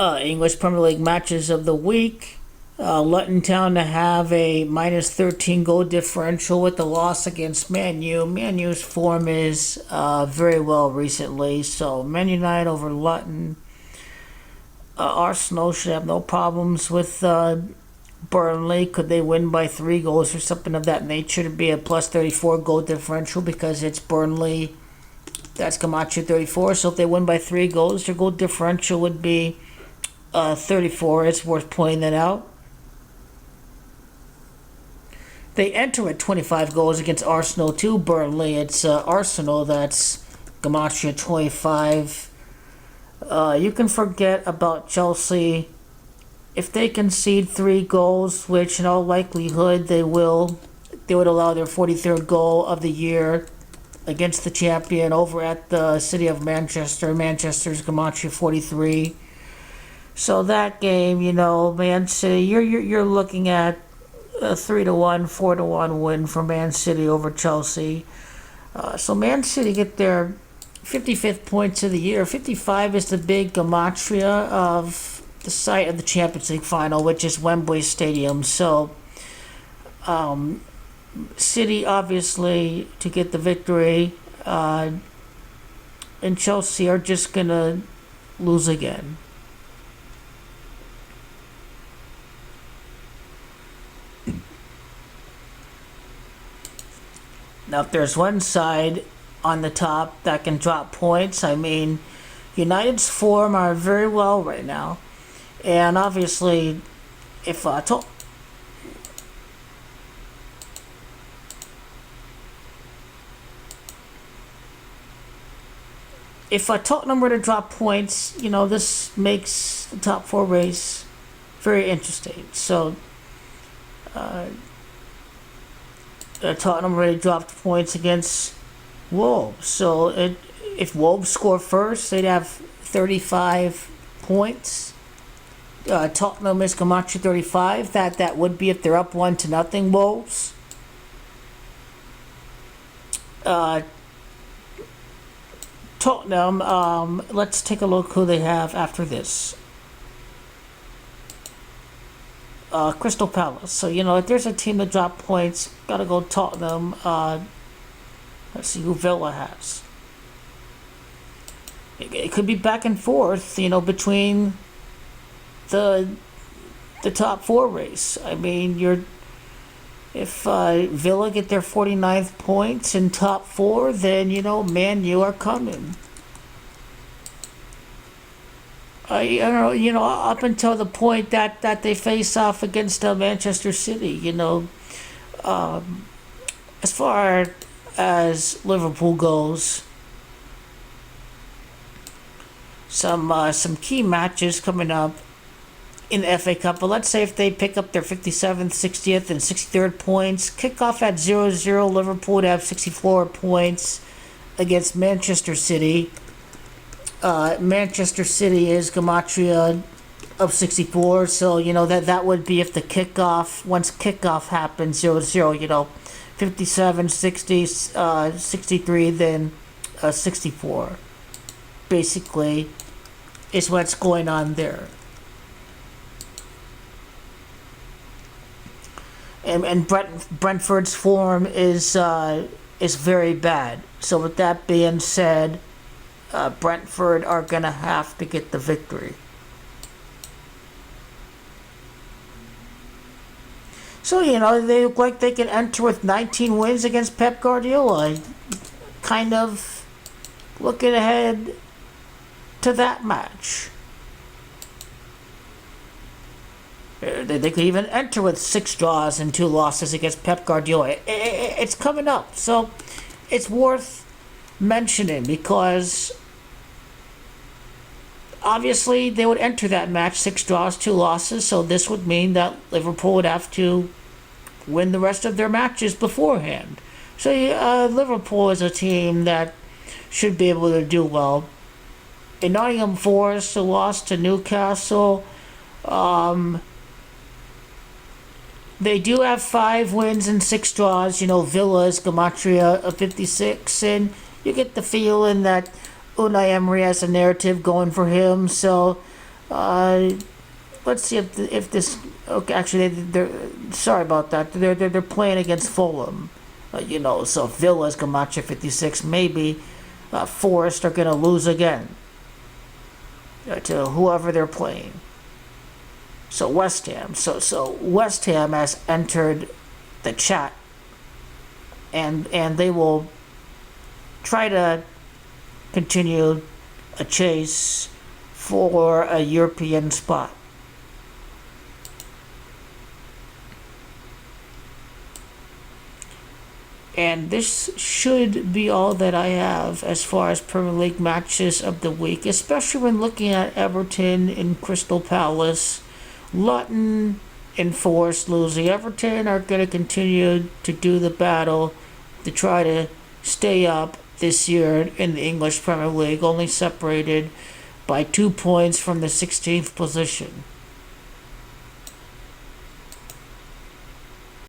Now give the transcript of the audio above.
English Premier League matches of the week. Luton Town to have a minus 13 goal differential with the loss against Man U. Man U's form is very well recently, so Man United over Luton. Arsenal should have no problems with Burnley. Could they win by 3 goals or something of that nature to be a plus 34 goal differential because it's Burnley? That's Camacho 34. So if they win by 3 goals, their goal differential would be 34. It's worth pointing that out. They enter at 25 goals against Arsenal too. Burnley, it's Arsenal that's Gematria 25. You can forget about Chelsea. If they concede 3 goals, which in all likelihood they will, they would allow their 43rd goal of the year against the champion over at the city of Manchester. Manchester's Gematria 43. So that game, Man City, you're looking at a 3-1, 4-1 win for Man City over Chelsea. So Man City get their 55th points of the year. 55 is the big gematria of the site of the Champions League final, which is Wembley Stadium. So City obviously to get the victory, and Chelsea are just gonna lose again. Now, if there's one side on the top that can drop points, United's form are very well right now. And obviously, if Tottenham were to drop points, this makes the top 4 race very interesting. So, Tottenham already dropped points against Wolves. So if Wolves score first, they'd have 35 points. Tottenham is Camacho 35. That would be if they're up 1-0 Wolves. Tottenham, let's take a look who they have after this. Crystal Palace. So, if there's a team that dropped points, gotta go Tottenham. Let's see who Villa has. It could be back and forth, between the top 4 race. If Villa get their 49th points in top 4, then, Man U are coming. Up until the point that they face off against Manchester City, as far as Liverpool goes, some key matches coming up in the FA Cup. But let's say if they pick up their 57th, 60th, and 63rd points, kick off at 0-0, Liverpool would have 64 points against Manchester City. Manchester City is Gematria of 64, so that would be if the kickoff, once kickoff happens, 0-0, 57, 60, 63, then 64. Basically, is what's going on there. And Brentford's form is very bad. So with that being said, Brentford are going to have to get the victory. So, they look like they can enter with 19 wins against Pep Guardiola. Kind of looking ahead to that match. They could even enter with 6 draws and 2 losses against Pep Guardiola. It's coming up, so it's worth mentioning because obviously they would enter that match 6 draws, 2 losses, so this would mean that Liverpool would have to win the rest of their matches beforehand. So Liverpool is a team that should be able to do well. In Nottingham Forest, a loss to Newcastle. They do have 5 wins and 6 draws. Villa is Gematria of 56, and you get the feeling that Unai Emery has a narrative going for him. So Uh, let's see if this. Okay, actually, they're sorry about that. They're playing against Fulham. So Villa's Gamache 56. Maybe Forest are gonna lose again to whoever they're playing. So West Ham. So West Ham has entered the chat, and they will try to continue a chase for a European spot. And this should be all that I have as far as Premier League matches of the week, especially when looking at Everton and Crystal Palace. Luton and Forest losing. Everton are going to continue to do the battle to try to stay up this year in the English Premier League, only separated by 2 points from the 16th position.